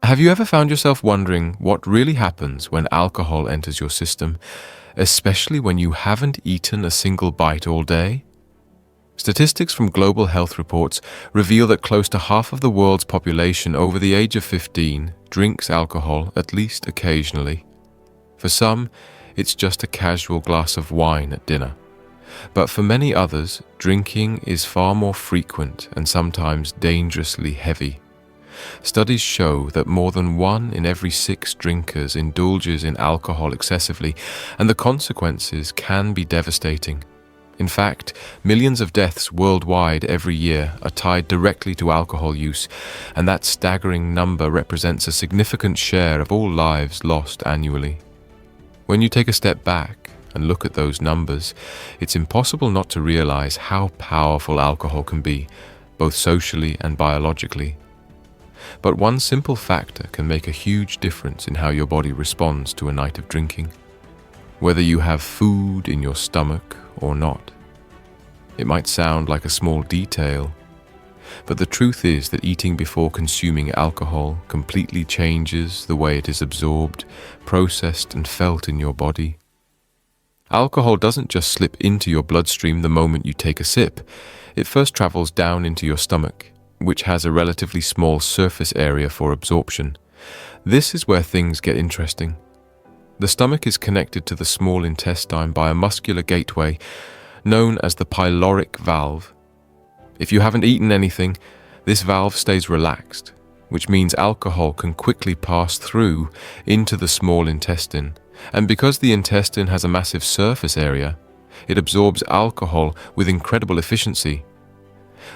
Have you ever found yourself wondering what really happens when alcohol enters your system, especially when you haven't eaten a single bite all day? Statistics from global health reports reveal that close to half of the world's population over the age of 15 drinks alcohol at least occasionally. For some, it's just a casual glass of wine at dinner. But for many others, drinking is far more frequent and sometimes dangerously heavy. Studies show that more than 1 in every 6 drinkers indulges in alcohol excessively, and the consequences can be devastating. In fact, millions of deaths worldwide every year are tied directly to alcohol use, and that staggering number represents a significant share of all lives lost annually. When you take a step back and look at those numbers, it's impossible not to realize how powerful alcohol can be, both socially and biologically. But one simple factor can make a huge difference in how your body responds to a night of drinking, whether you have food in your stomach or not. It might sound like a small detail, but the truth is that eating before consuming alcohol completely changes the way it is absorbed, processed, and felt in your body. Alcohol doesn't just slip into your bloodstream the moment you take a sip. It first travels down into your stomach, which has a relatively small surface area for absorption. This is where things get interesting. The stomach is connected to the small intestine by a muscular gateway known as the pyloric valve. If you haven't eaten anything, this valve stays relaxed, which means alcohol can quickly pass through into the small intestine. And because the intestine has a massive surface area, it absorbs alcohol with incredible efficiency.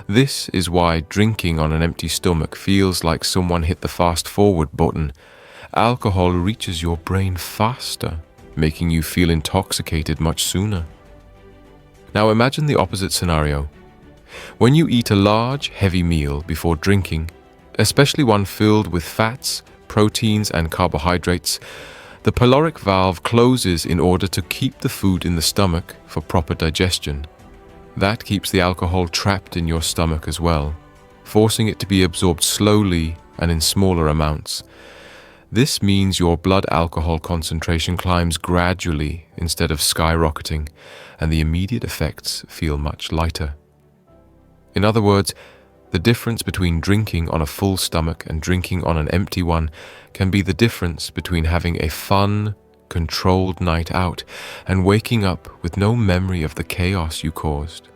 This is why drinking on an empty stomach feels like someone hit the fast-forward button. Alcohol reaches your brain faster, making you feel intoxicated much sooner. Now imagine the opposite scenario. When you eat a large, heavy meal before drinking, especially one filled with fats, proteins, and carbohydrates, the pyloric valve closes in order to keep the food in the stomach for proper digestion. That keeps the alcohol trapped in your stomach as well, forcing it to be absorbed slowly and in smaller amounts. This means your blood alcohol concentration climbs gradually instead of skyrocketing, and the immediate effects feel much lighter. In other words, the difference between drinking on a full stomach and drinking on an empty one can be the difference between having a fun, controlled night out and waking up with no memory of the chaos you caused.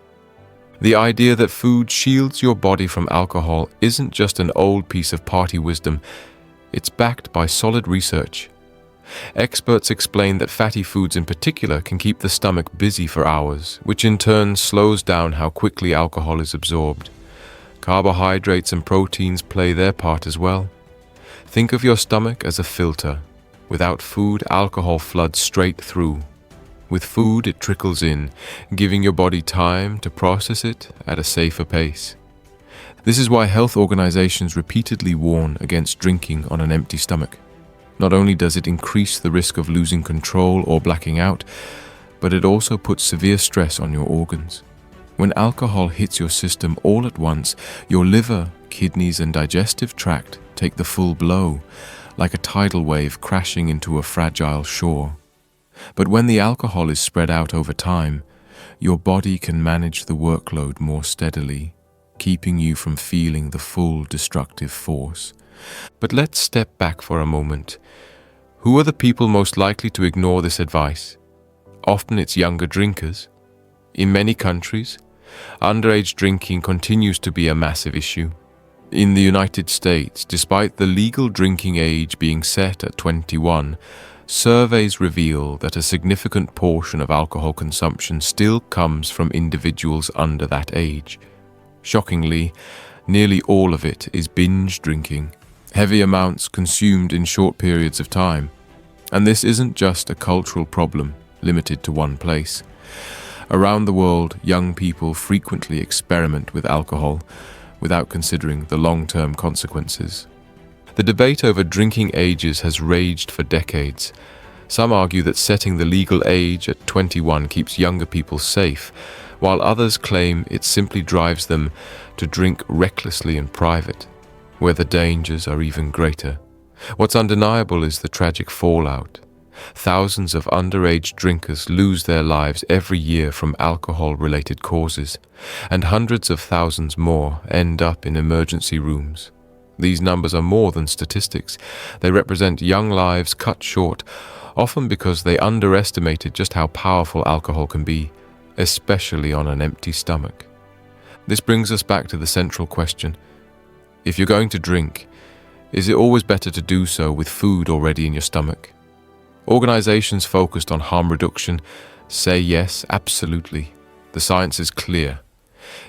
The idea that food shields your body from alcohol isn't just an old piece of party wisdom, it's backed by solid research. Experts explain that fatty foods in particular can keep the stomach busy for hours, which in turn slows down how quickly alcohol is absorbed. Carbohydrates and proteins play their part as well. Think of your stomach as a filter. Without food, alcohol floods straight through. With food, it trickles in, giving your body time to process it at a safer pace. This is why health organizations repeatedly warn against drinking on an empty stomach. Not only does it increase the risk of losing control or blacking out, but it also puts severe stress on your organs. When alcohol hits your system all at once, your liver, kidneys, and digestive tract take the full blow, like a tidal wave crashing into a fragile shore. But when the alcohol is spread out over time, your body can manage the workload more steadily, keeping you from feeling the full destructive force. But let's step back for a moment. Who are the people most likely to ignore this advice? Often it's younger drinkers. In many countries, underage drinking continues to be a massive issue. In the United States, despite the legal drinking age being set at 21, surveys reveal that a significant portion of alcohol consumption still comes from individuals under that age. Shockingly, nearly all of it is binge drinking, heavy amounts consumed in short periods of time. And this isn't just a cultural problem limited to one place. Around the world, young people frequently experiment with alcohol without considering the long-term consequences. The debate over drinking ages has raged for decades. Some argue that setting the legal age at 21 keeps younger people safe, while others claim it simply drives them to drink recklessly in private, where the dangers are even greater. What's undeniable is the tragic fallout. Thousands of underage drinkers lose their lives every year from alcohol-related causes, and hundreds of thousands more end up in emergency rooms. These numbers are more than statistics. They represent young lives cut short, often because they underestimated just how powerful alcohol can be, especially on an empty stomach. This brings us back to the central question. If you're going to drink, is it always better to do so with food already in your stomach? Organizations focused on harm reduction say yes, absolutely. The science is clear.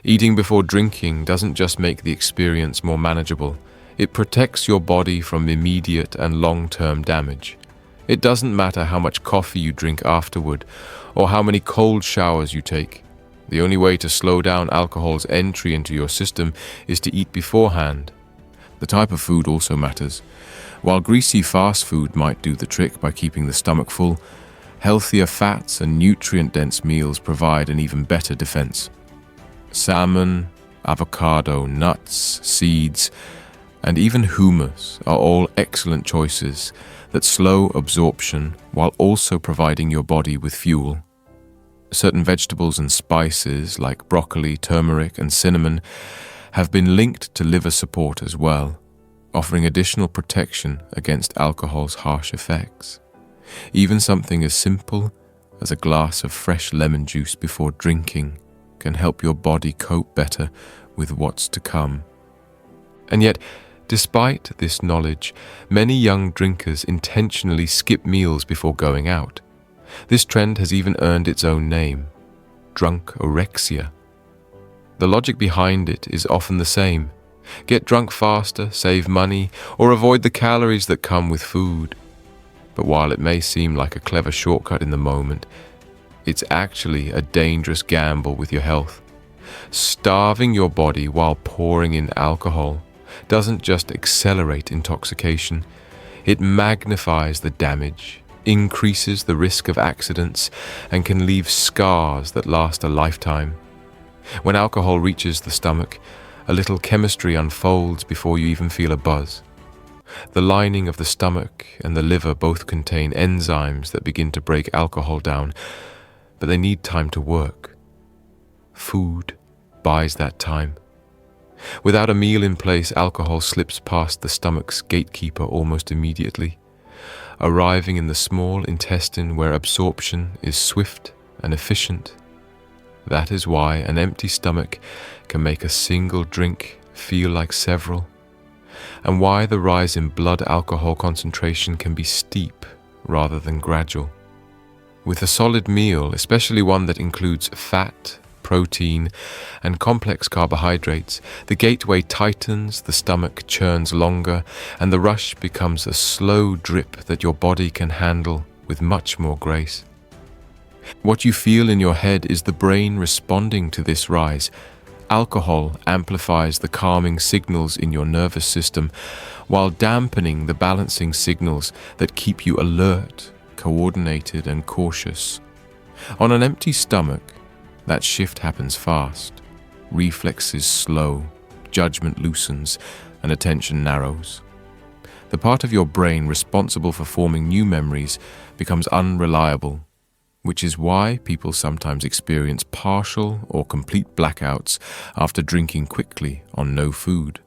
Eating before drinking doesn't just make the experience more manageable. It protects your body from immediate and long-term damage. It doesn't matter how much coffee you drink afterward or how many cold showers you take. The only way to slow down alcohol's entry into your system is to eat beforehand. The type of food also matters. While greasy fast food might do the trick by keeping the stomach full, healthier fats and nutrient-dense meals provide an even better defense. Salmon, avocado, nuts, seeds, and even hummus are all excellent choices that slow absorption while also providing your body with fuel. Certain vegetables and spices like broccoli, turmeric, and cinnamon have been linked to liver support as well, offering additional protection against alcohol's harsh effects. Even something as simple as a glass of fresh lemon juice before drinking can help your body cope better with what's to come. And yet, despite this knowledge, many young drinkers intentionally skip meals before going out. This trend has even earned its own name, drunkorexia. The logic behind it is often the same. Get drunk faster, save money, or avoid the calories that come with food. But while it may seem like a clever shortcut in the moment, it's actually a dangerous gamble with your health. Starving your body while pouring in alcohol doesn't just accelerate intoxication, it magnifies the damage, increases the risk of accidents, and can leave scars that last a lifetime. When alcohol reaches the stomach, a little chemistry unfolds before you even feel a buzz. The lining of the stomach and the liver both contain enzymes that begin to break alcohol down, but they need time to work. Food buys that time. Without a meal in place, alcohol slips past the stomach's gatekeeper almost immediately, arriving in the small intestine where absorption is swift and efficient. That is why an empty stomach can make a single drink feel like several, and why the rise in blood alcohol concentration can be steep rather than gradual. With a solid meal, especially one that includes fat, protein, and complex carbohydrates, the gateway tightens, the stomach churns longer, and the rush becomes a slow drip that your body can handle with much more grace. What you feel in your head is the brain responding to this rise. Alcohol amplifies the calming signals in your nervous system, while dampening the balancing signals that keep you alert, coordinated, and cautious. On an empty stomach, that shift happens fast. Reflexes slow, judgment loosens, and attention narrows. The part of your brain responsible for forming new memories becomes unreliable, which is why people sometimes experience partial or complete blackouts after drinking quickly on no food.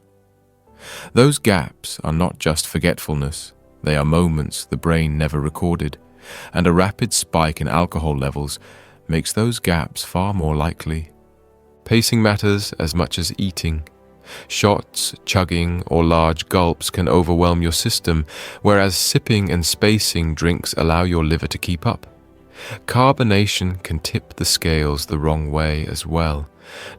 Those gaps are not just forgetfulness, they are moments the brain never recorded, and a rapid spike in alcohol levels makes those gaps far more likely. Pacing matters as much as eating. Shots, chugging, or large gulps can overwhelm your system, whereas sipping and spacing drinks allow your liver to keep up. Carbonation can tip the scales the wrong way as well,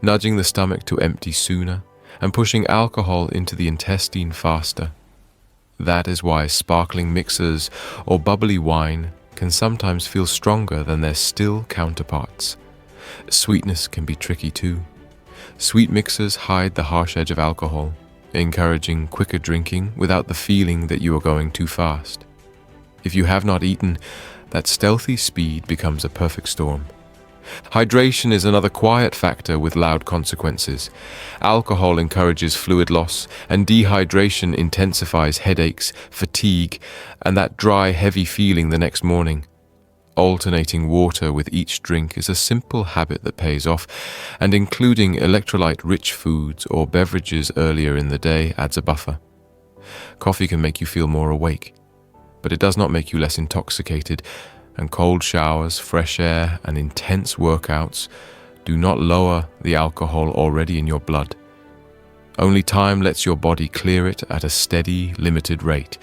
nudging the stomach to empty sooner and pushing alcohol into the intestine faster. That is why sparkling mixers or bubbly wine can sometimes feel stronger than their still counterparts. Sweetness can be tricky too. Sweet mixers hide the harsh edge of alcohol, encouraging quicker drinking without the feeling that you are going too fast. If you have not eaten, that stealthy speed becomes a perfect storm. Hydration is another quiet factor with loud consequences. Alcohol encourages fluid loss, and dehydration intensifies headaches, fatigue, and that dry, heavy feeling the next morning. Alternating water with each drink is a simple habit that pays off, and including electrolyte-rich foods or beverages earlier in the day adds a buffer. Coffee can make you feel more awake, but it does not make you less intoxicated, and cold showers, fresh air, and intense workouts do not lower the alcohol already in your blood. Only time lets your body clear it at a steady, limited rate.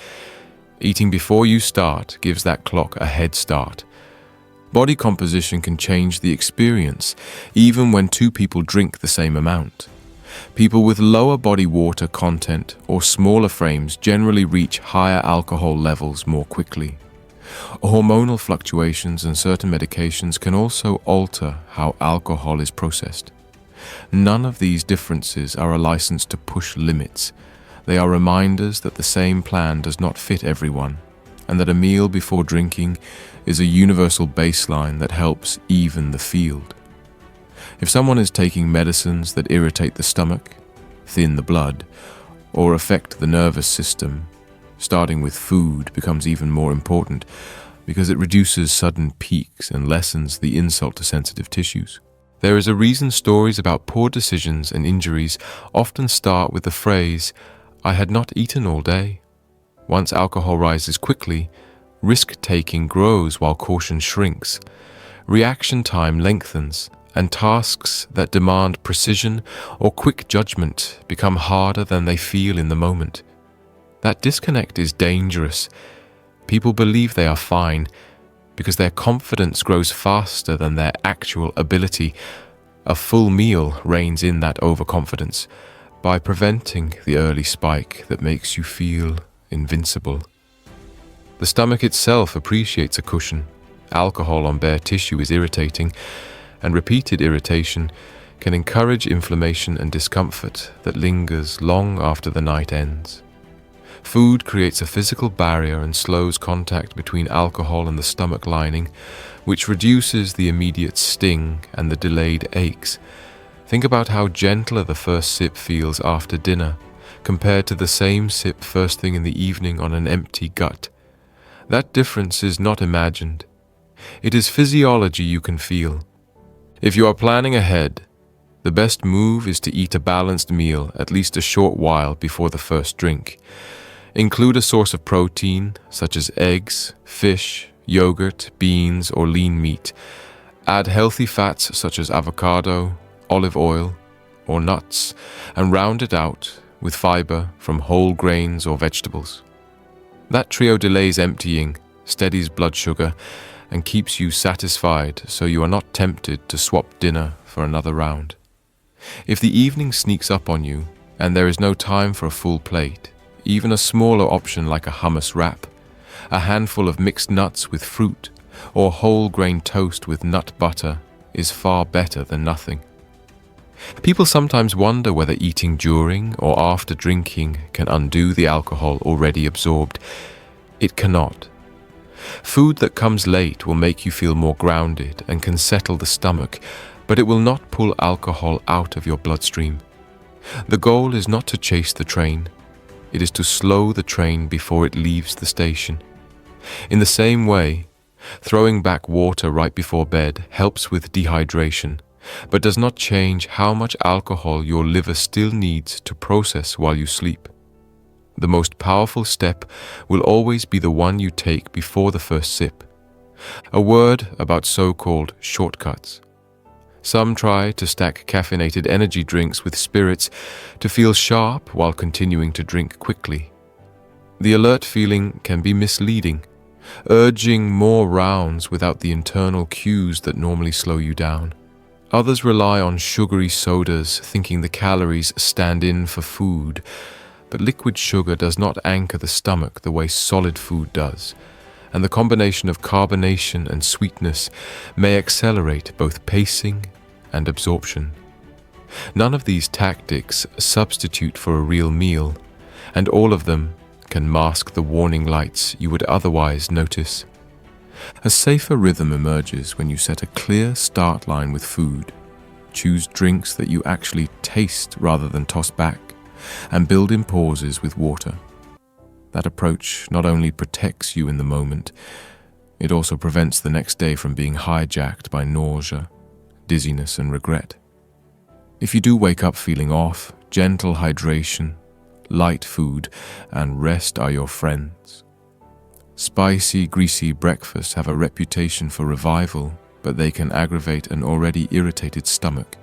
Eating before you start gives that clock a head start. Body composition can change the experience, even when two people drink the same amount. People with lower body water content or smaller frames generally reach higher alcohol levels more quickly. Hormonal fluctuations and certain medications can also alter how alcohol is processed. None of these differences are a license to push limits. They are reminders that the same plan does not fit everyone, and that a meal before drinking is a universal baseline that helps even the field. If someone is taking medicines that irritate the stomach, thin the blood, or affect the nervous system, starting with food becomes even more important because it reduces sudden peaks and lessens the insult to sensitive tissues. There is a reason stories about poor decisions and injuries often start with the phrase, "I had not eaten all day." Once alcohol rises quickly, risk-taking grows while caution shrinks. Reaction time lengthens, and tasks that demand precision or quick judgment become harder than they feel in the moment. That disconnect is dangerous. People believe they are fine because their confidence grows faster than their actual ability. A full meal reins in that overconfidence by preventing the early spike that makes you feel invincible. The stomach itself appreciates a cushion. Alcohol on bare tissue is irritating, and repeated irritation can encourage inflammation and discomfort that lingers long after the night ends. Food creates a physical barrier and slows contact between alcohol and the stomach lining, which reduces the immediate sting and the delayed aches. Think about how gentler the first sip feels after dinner, compared to the same sip first thing in the evening on an empty gut. That difference is not imagined. It is physiology you can feel. If you are planning ahead, the best move is to eat a balanced meal at least a short while before the first drink. Include a source of protein, such as eggs, fish, yogurt, beans, or lean meat. Add healthy fats such as avocado, olive oil, or nuts, and round it out with fiber from whole grains or vegetables. That trio delays emptying, steadies blood sugar, and keeps you satisfied so you are not tempted to swap dinner for another round. If the evening sneaks up on you and there is no time for a full plate, even a smaller option like a hummus wrap, a handful of mixed nuts with fruit, or whole grain toast with nut butter is far better than nothing. People sometimes wonder whether eating during or after drinking can undo the alcohol already absorbed. It cannot. Food that comes late will make you feel more grounded and can settle the stomach, but it will not pull alcohol out of your bloodstream. The goal is not to chase the train. It is to slow the train before it leaves the station. In the same way, throwing back water right before bed helps with dehydration, but does not change how much alcohol your liver still needs to process while you sleep. The most powerful step will always be the one you take before the first sip. A word about so-called shortcuts. Some try to stack caffeinated energy drinks with spirits to feel sharp while continuing to drink quickly. The alert feeling can be misleading, urging more rounds without the internal cues that normally slow you down. Others rely on sugary sodas, thinking the calories stand in for food, but liquid sugar does not anchor the stomach the way solid food does, and the combination of carbonation and sweetness may accelerate both pacing and absorption. None of these tactics substitute for a real meal, and all of them can mask the warning lights you would otherwise notice. A safer rhythm emerges when you set a clear start line with food, choose drinks that you actually taste rather than toss back, and build in pauses with water. That approach not only protects you in the moment, it also prevents the next day from being hijacked by nausea, dizziness, and regret. If you do wake up feeling off, gentle hydration, light food, and rest are your friends. Spicy, greasy breakfasts have a reputation for revival, but they can aggravate an already irritated stomach.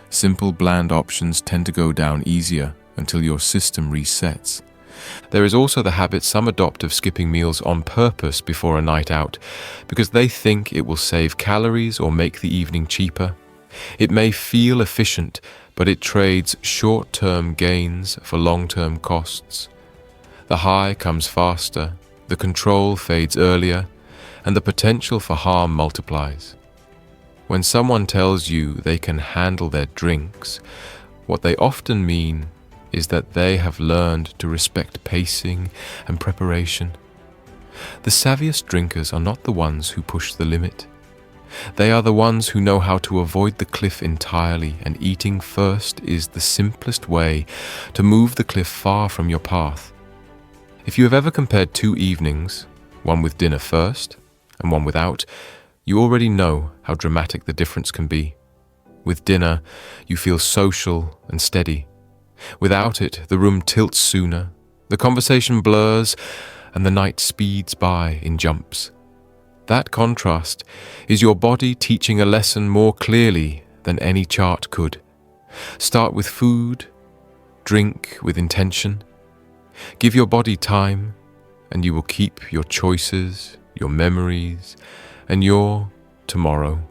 Simple, bland options tend to go down easier until your system resets. There is also the habit some adopt of skipping meals on purpose before a night out because they think it will save calories or make the evening cheaper. It may feel efficient, but it trades short-term gains for long-term costs. The high comes faster, the control fades earlier, and the potential for harm multiplies. When someone tells you they can handle their drinks, what they often mean is that they have learned to respect pacing and preparation. The savviest drinkers are not the ones who push the limit. They are the ones who know how to avoid the cliff entirely, and eating first is the simplest way to move the cliff far from your path. If you have ever compared two evenings, one with dinner first and one without, you already know how dramatic the difference can be. With dinner, you feel social and steady. Without it, the room tilts sooner, the conversation blurs, and the night speeds by in jumps. That contrast is your body teaching a lesson more clearly than any chart could. Start with food, drink with intention. Give your body time, and you will keep your choices, your memories, and your tomorrow.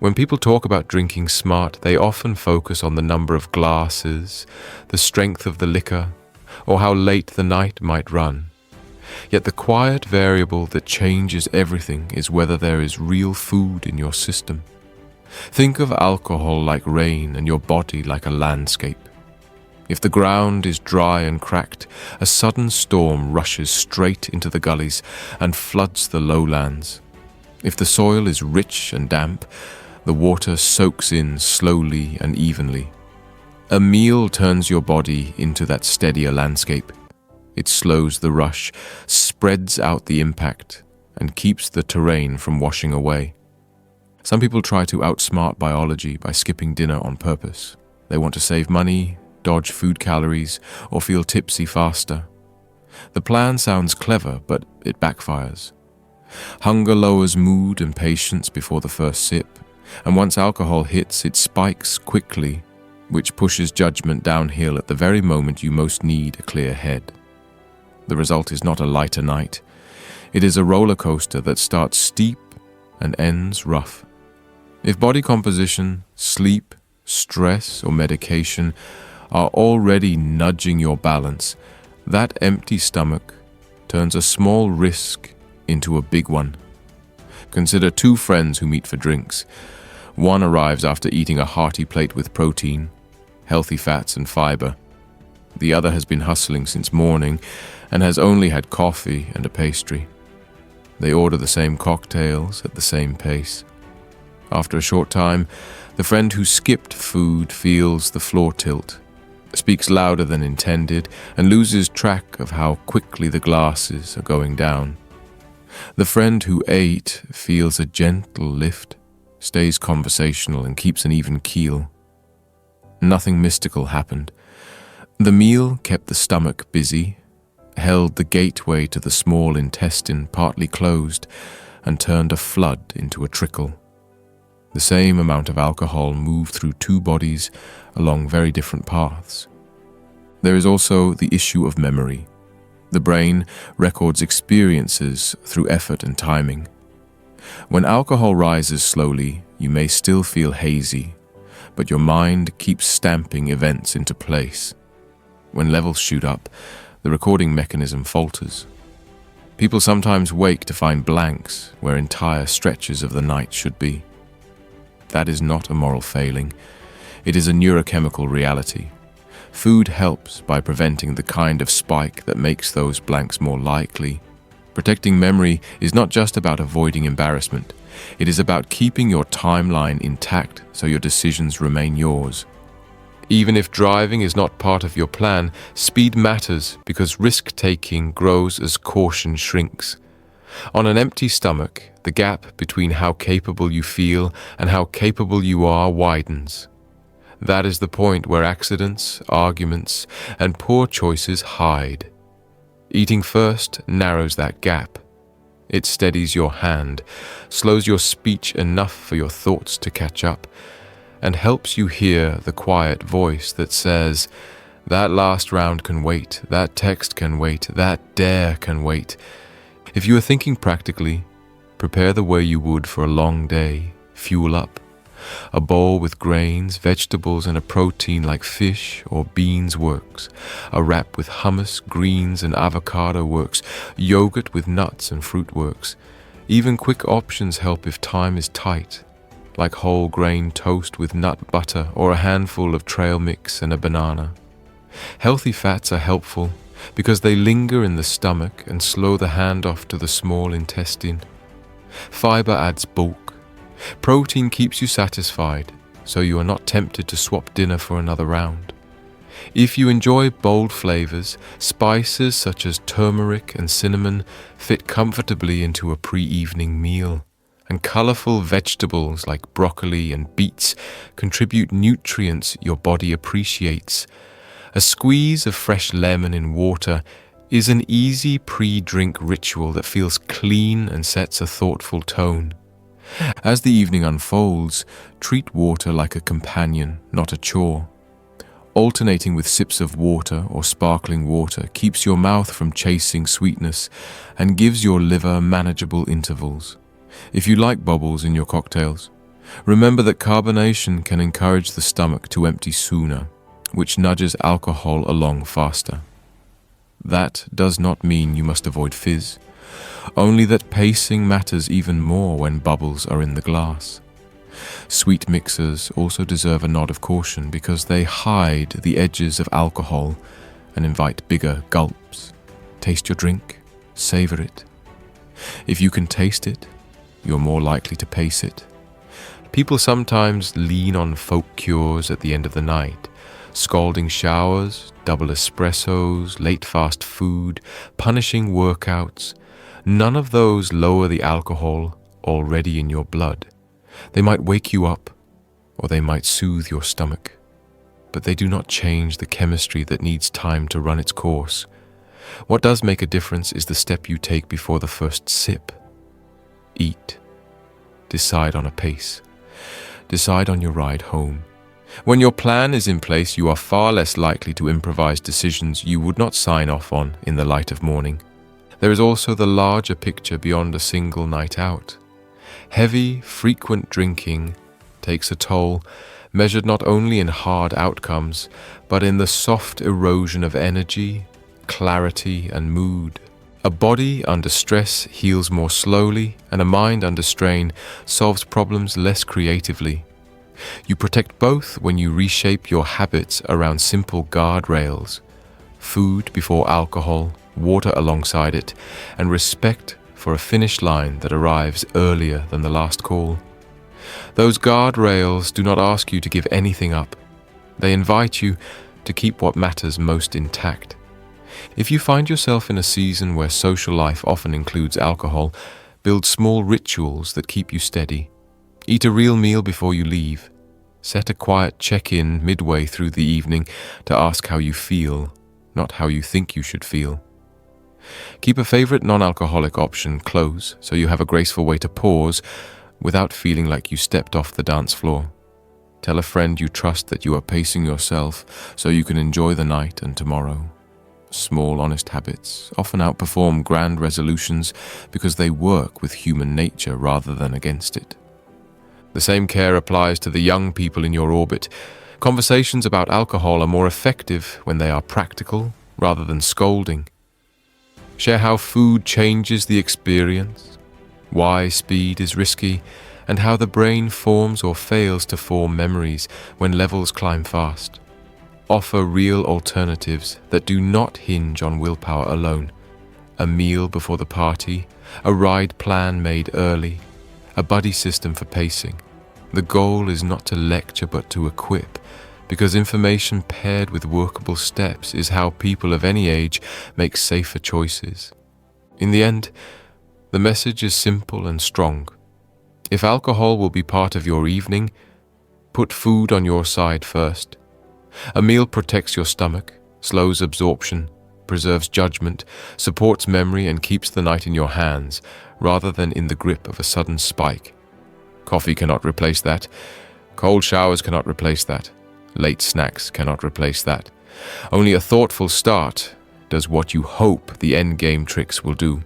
When people talk about drinking smart, they often focus on the number of glasses, the strength of the liquor, or how late the night might run. Yet the quiet variable that changes everything is whether there is real food in your system. Think of alcohol like rain and your body like a landscape. If the ground is dry and cracked, a sudden storm rushes straight into the gullies and floods the lowlands. If the soil is rich and damp, the water soaks in slowly and evenly. A meal turns your body into that steadier landscape. It slows the rush, spreads out the impact, and keeps the terrain from washing away. Some people try to outsmart biology by skipping dinner on purpose. They want to save money, dodge food calories, or feel tipsy faster. The plan sounds clever, but it backfires. Hunger lowers mood and patience before the first sip, and once alcohol hits, it spikes quickly, which pushes judgment downhill at the very moment you most need a clear head. The result is not a lighter night. It is a roller coaster that starts steep and ends rough. If body composition, sleep, stress, or medication are already nudging your balance, that empty stomach turns a small risk into a big one. Consider two friends who meet for drinks. One arrives after eating a hearty plate with protein, healthy fats, and fiber. The other has been hustling since morning and has only had coffee and a pastry. They order the same cocktails at the same pace. After a short time, the friend who skipped food feels the floor tilt, speaks louder than intended, and loses track of how quickly the glasses are going down. The friend who ate feels a gentle lift, stays conversational, and keeps an even keel. Nothing mystical happened. The meal kept the stomach busy, held the gateway to the small intestine partly closed, and turned a flood into a trickle. The same amount of alcohol moved through two bodies along very different paths. There is also the issue of memory. The brain records experiences through effort and timing. When alcohol rises slowly, you may still feel hazy, but your mind keeps stamping events into place. When levels shoot up, the recording mechanism falters. People sometimes wake to find blanks where entire stretches of the night should be. That is not a moral failing. It is a neurochemical reality. Food helps by preventing the kind of spike that makes those blanks more likely. Protecting memory is not just about avoiding embarrassment. It is about keeping your timeline intact so your decisions remain yours. Even if driving is not part of your plan, speed matters because risk-taking grows as caution shrinks. On an empty stomach, the gap between how capable you feel and how capable you are widens. That is the point where accidents, arguments, and poor choices hide. Eating first narrows that gap. It steadies your hand, slows your speech enough for your thoughts to catch up, and helps you hear the quiet voice that says, "That last round can wait, that text can wait, that dare can wait." If you are thinking practically, prepare the way you would for a long day. Fuel up. A bowl with grains, vegetables, and a protein like fish or beans works. A wrap with hummus, greens, and avocado works. Yogurt with nuts and fruit works. Even quick options help if time is tight, like whole grain toast with nut butter or a handful of trail mix and a banana. Healthy fats are helpful because they linger in the stomach and slow the handoff to the small intestine. Fiber adds bulk. Protein keeps you satisfied, so you are not tempted to swap dinner for another round. If you enjoy bold flavors, spices such as turmeric and cinnamon fit comfortably into a pre-evening meal, and colorful vegetables like broccoli and beets contribute nutrients your body appreciates. A squeeze of fresh lemon in water is an easy pre-drink ritual that feels clean and sets a thoughtful tone. As the evening unfolds, treat water like a companion, not a chore. Alternating with sips of water or sparkling water keeps your mouth from chasing sweetness and gives your liver manageable intervals. If you like bubbles in your cocktails, remember that carbonation can encourage the stomach to empty sooner, which nudges alcohol along faster. That does not mean you must avoid fizz, only that pacing matters even more when bubbles are in the glass. Sweet mixers also deserve a nod of caution because they hide the edges of alcohol and invite bigger gulps. Taste your drink, savor it. If you can taste it, you're more likely to pace it. People sometimes lean on folk cures at the end of the night. Scalding showers, double espressos, late fast food, punishing workouts. None of those lower the alcohol already in your blood. They might wake you up, or they might soothe your stomach, but they do not change the chemistry that needs time to run its course. What does make a difference is the step you take before the first sip. Eat. Decide on a pace. Decide on your ride home. When your plan is in place, you are far less likely to improvise decisions you would not sign off on in the light of morning. There is also the larger picture beyond a single night out. Heavy, frequent drinking takes a toll, measured not only in hard outcomes, but in the soft erosion of energy, clarity, and mood. A body under stress heals more slowly, and a mind under strain solves problems less creatively. You protect both when you reshape your habits around simple guardrails: food before alcohol, water alongside it, and respect for a finish line that arrives earlier than the last call. Those guardrails do not ask you to give anything up. They invite you to keep what matters most intact. If you find yourself in a season where social life often includes alcohol, build small rituals that keep you steady. Eat a real meal before you leave. Set a quiet check-in midway through the evening to ask how you feel, not how you think you should feel. Keep a favorite non-alcoholic option close so you have a graceful way to pause without feeling like you stepped off the dance floor. Tell a friend you trust that you are pacing yourself so you can enjoy the night and tomorrow. Small, honest habits often outperform grand resolutions because they work with human nature rather than against it. The same care applies to the young people in your orbit. Conversations about alcohol are more effective when they are practical rather than scolding. Share how food changes the experience, why speed is risky, and how the brain forms or fails to form memories when levels climb fast. Offer real alternatives that do not hinge on willpower alone. A meal before the party, a ride plan made early, a buddy system for pacing. The goal is not to lecture but to equip, because information paired with workable steps is how people of any age make safer choices. In the end, the message is simple and strong. If alcohol will be part of your evening, put food on your side first. A meal protects your stomach, slows absorption, preserves judgment, supports memory, and keeps the night in your hands rather than in the grip of a sudden spike. Coffee cannot replace that. Cold showers cannot replace that. Late snacks cannot replace that. Only a thoughtful start does what you hope the endgame tricks will do.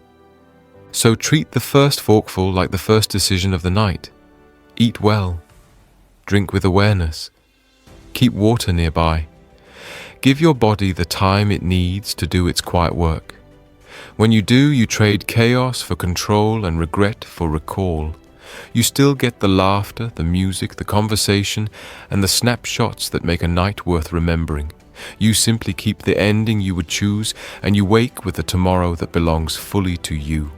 So treat the first forkful like the first decision of the night. Eat well. Drink with awareness. Keep water nearby. Give your body the time it needs to do its quiet work. When you do, you trade chaos for control and regret for recall. You still get the laughter, the music, the conversation, and the snapshots that make a night worth remembering. You simply keep the ending you would choose, and you wake with the tomorrow that belongs fully to you.